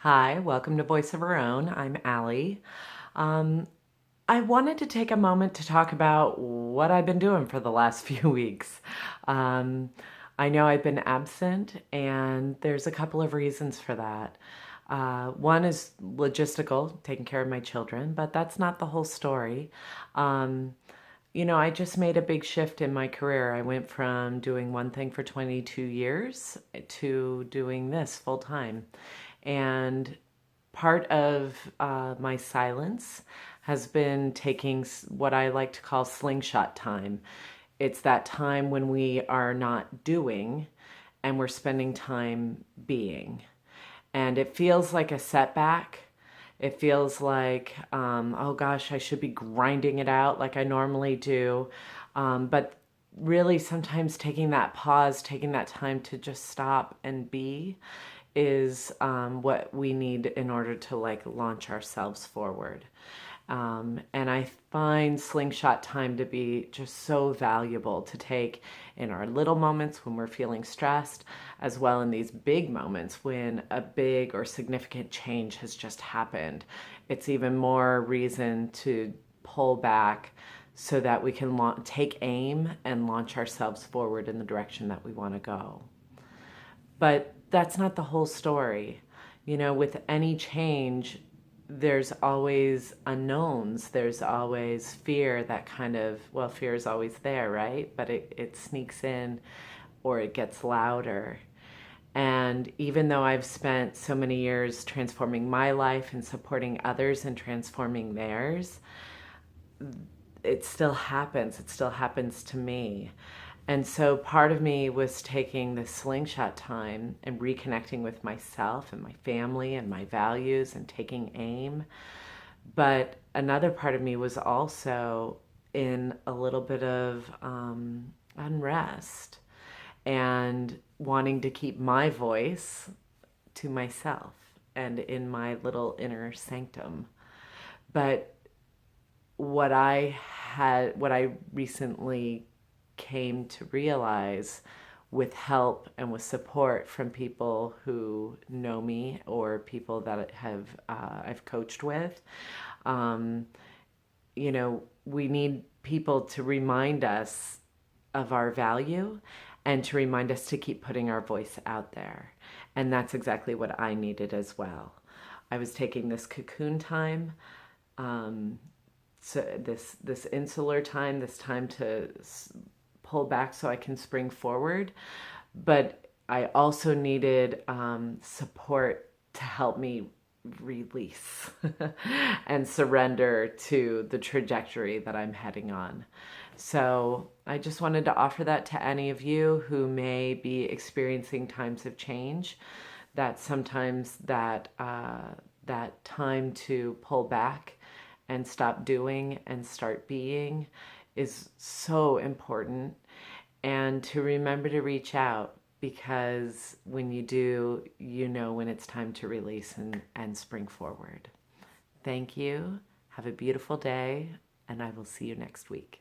Hi, welcome to Voice of Our Own. I'm Allie. Um, I wanted to take a moment to talk about what I've been doing for the last few weeks. Um, I know I've been absent, and there's a couple of reasons for that. One is logistical, taking care of my children, but that's not the whole story. Um, I just made a big shift in my career. I went from doing one thing for 22 years to doing this full time. And part of my silence has been taking what I like to call slingshot time. It's that time when we are not doing and we're spending time being. And it feels like a setback. It feels like, oh gosh, I should be grinding it out like I normally do. But really, sometimes taking that pause, taking that time to just stop and be is what we need in order to like launch ourselves forward. And I find slingshot time to be just so valuable to take in our little moments when we're feeling stressed, as well in these big moments when a big or significant change has just happened. It's even more reason to pull back so that we can take aim and launch ourselves forward in the direction that we want to go. But that's not the whole story. With any change, there's always unknowns. There's always fear that kind of, well, fear is always there, right? But it sneaks in or it gets louder. And even though I've spent so many years transforming my life and supporting others and transforming theirs, it still happens. It still happens to me. And so part of me was taking this slingshot time and reconnecting with myself and my family and my values and taking aim. But another part of me was also in a little bit of unrest and wanting to keep my voice to myself and in my little inner sanctum. But what I recently came to realize with help and with support from people who know me or people that have I've coached with, um, we need people to remind us of our value and to remind us to keep putting our voice out there. And that's exactly what I needed as well. I was taking this cocoon time, um, so this insular time, this time to pull back so I can spring forward. But I also needed support to help me release and surrender to the trajectory that I'm heading on. So I just wanted to offer that to any of you who may be experiencing times of change. That sometimes that time to pull back and stop doing and start being is so important, and to remember to reach out, because when you do, you know when it's time to release and spring forward. Thank you. Have a beautiful day, and I will see you next week.